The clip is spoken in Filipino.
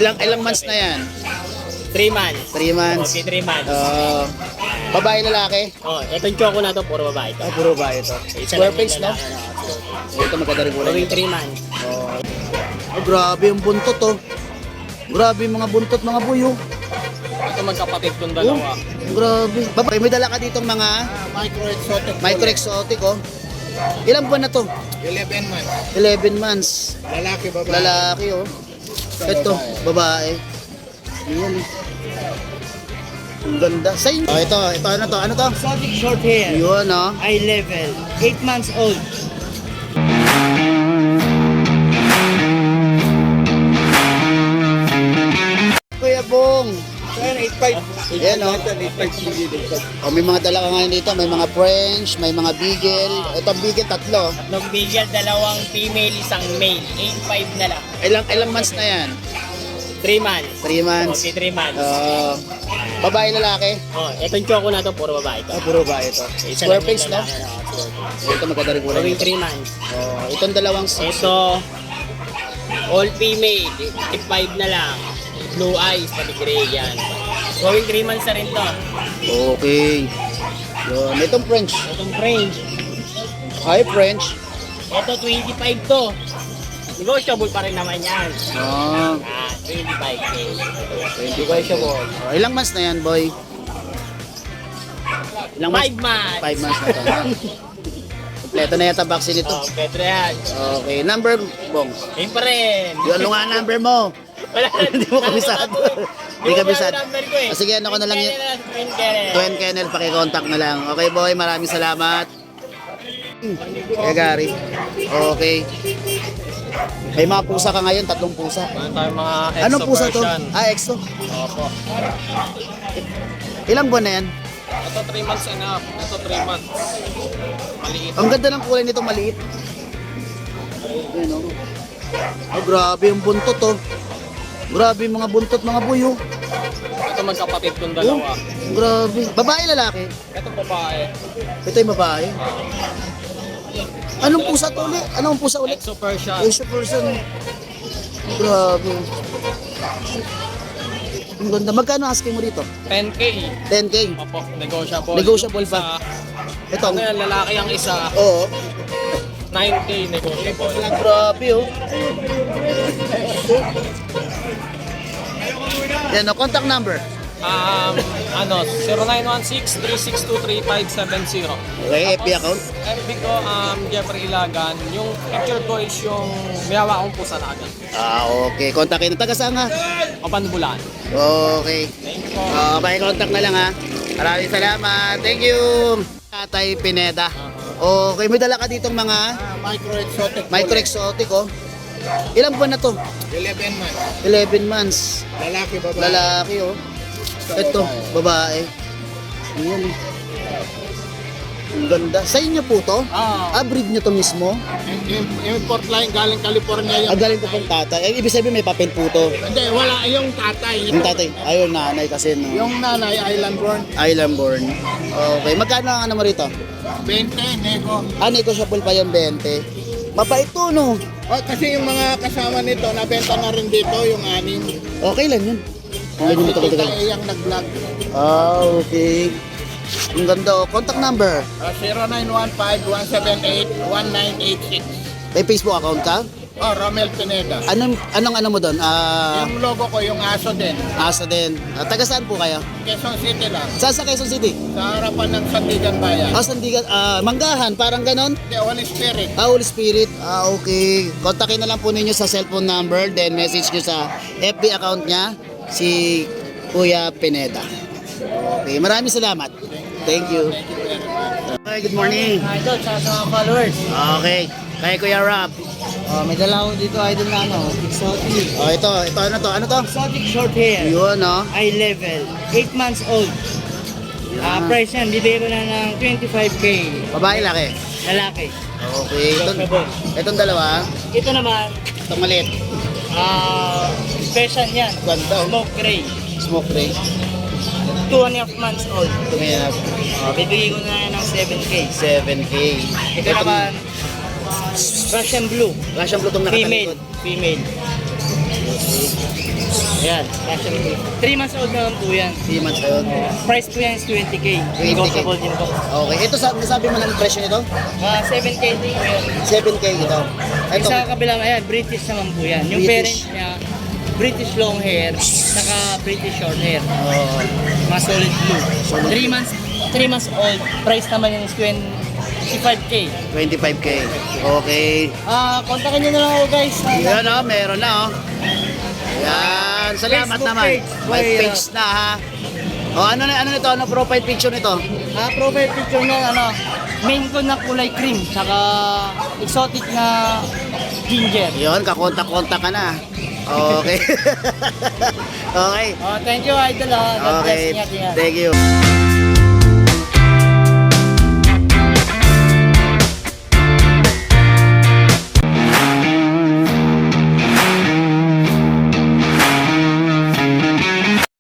Ilang months na yan? 3 months. 3 months. Okay, 3 months. Babae, lalaki? Oh, itong choco na to, puro babae to. Puro ba ito? Isa Square lang face, yung no? lalaki, Ito maganda rin kulay. Gawing nito. 3 months. Grabe yung buntot, oh. Grabe yung mga buntot, mga buyo. Ito magkapatid kong dalawa. Grabe. Babae, may dala ka ditong mga micro-exotic, oh. Ilang buwan na to? 11 months. 11 months. Lalaki, babae. Lalaki, oh. Ito, babae. Ayan, eh. Ang ganda. Sa inyo. Ito, ano to? Ano to? Exotic short hair. Yun, oh. Eye level. 8 months old. Kuya Bong. Sir, 8.5. Ayan, oh. 8.5. Oh, may mga dala ka ngayon dito. May mga French, may mga Beagle. Ito, Beagle, tatlo. Tatlong bigel, dalawang female, isang male. 8.5 na lang. Ilang months na yan? 3 months. 3 months. Okay, 3 months. Babae, lalaki? Oh, itong choco na to, puro babae to. Puro ba ito? Isa Square lang yung face, no? lalaki, square face. Ito maganda rin kulay. Gawing nito. 3 months. Itong dalawang Ito, all female, 5 na lang. Blue eyes, pati gray yan. Going 3 months na rin to. Okay. Yun. Itong French. Itong French. Hi, French. Ito, 25 to. Negotiable pa rin naman yan. 25K. 25. Ilang months na yan, boy? Ilang 5 months. 5 months na to. Kompleto na yata vaccine ito. Oh, pwede yan. Okay. Number, Bong. Yun pa rin. Yung ano nga number mo? Wala. Hindi mo kabisado. Hindi kabisado. number ko eh. Sige, ano ko na lang yun. Twin Kennel. Twin Kennel, pakicontact na lang. Okay, boy. Maraming salamat. Kaya Gary. Okay. May mga pusa ka ngayon, 3 pusa. Meron tayong mga Anong pusa to? version. Exo. Opo. Ilang buwan na yan? Ito 3 months and a half. Ito 3 months. Maliit. Ang ganda ng kulay nito, maliit. Ayan, oh. Oh, grabe yung buntot, oh. Grabe yung mga buntot, mga buyo. Ito magkapatid kong dalawa. Grabe. Babae, lalaki? Ito babae. Ito yung babae. Anong pusa to ulit? Anong pusa ulit? Exo Persian. Asia person. Grabe. Ang ganda. Magkano asking mo dito? 10K. 10K. Opo. Negotiable. Negotiable Yung pa. isa, Ito. ano yan, lalaki ang isa. Oo. 9K negotiable. Grabe, oh. Yan, oh. Contact number. 0916-362-3570. Okay, FB account. FB ko, Jeffrey Ilagan. Yung picture ko is yung miyawa akong pusa na agad. Okay. Kontakin. Taga saan nga? Kapanbulan. Okay. Thank you po. Contact na lang, ha. Maraming salamat. Thank you. Tatay Pineda. Okay, may dala ka ditong mga Micro-exotic. micro-exotic, oh. Ilang buwan na to? 11 months. 11 months. Lalaki, babae. Lalaki, oh. Ito, babae. Ayan, eh. Ang ganda. Sa inyo po to? Breed nyo to mismo? Import line galing California yan. Galing po pong tatay. Ibig sabihin may papel po to. Hindi, wala. Yung tatay. Yung tatay, ayun, nanay kasi, no? Yung nanay, island born. Island born. Okay, magkano ang ano mo rito? 20, nego. Negotiable pa yung 20. Mabait to, no? Oh, kasi yung mga kasama nito, nabenta na rin dito, yung anim. Okay lang yun. Ang ganyan ito Kita katagal. yung nag-vlog. Okay. Ang ganda, oh. Contact number. 0915-178-1986. May Facebook account ka? Oh, Romel Pineda. Anong ano mo doon? Yung logo ko, yung aso din. Asa din. Taga saan po kayo? Quezon City lang. Saan sa Quezon City? Sa harapan ng Sandigan Bayan. Sandigan, Manggahan, parang ganon? The Holy Spirit. Holy Spirit. Okay. Kontakin na lang po ninyo sa cellphone number, then message nyo sa FB account niya, si Kuya Pineda. Okay, maraming salamat. Thank you. Okay, good morning. Idol, sa mga followers. Okay, kay Kuya Rob. May dala ko dito, idol na exotic. Ito ano to? Ano to? Exotic short hair. Yun, no? Eye level. 8 months old. Price yan, bibigay ko na ng 25K. Babae, laki. Lalaki. Okay, itong dalawa. Ito naman, Itong maliit. Persian yan. Ganda, oh. Smoke gray. Smoke ray. 2.5 months old. Tumingin Bibigay ko na ng 7K. 7K. Ito naman, Russian blue. Russian blue itong Female. nakatalikod. Female. Ayan, Russian Blue. 3 months old naman po yan. 3 months old. Price po yan is 20k. 20K. Negotiable din po. Okay. Ito, nasabi mo ng presyo nito? 7k din po yan. 7K ito. Ito. Sa kabila, ayan, British naman po yan. Yung British. parents niya, British long hair, saka British short hair. Oh, Mga solid blue. Solid 3 months old. Price naman yan is 25k. 25K. Okay. Kontakin nyo na lang ako guys. Yan o, meron na o. Yan, salamat Facebook naman. page. May Boy, page na ha. O ano nito? Ano profile picture nito? Profile picture niya, main ko na kulay cream, saka exotic na ginger. Yun, kakontak-kontak ka na. Okay. Okay. Thank you, idol. God bless. Okay. Ingat, ingat. Thank you.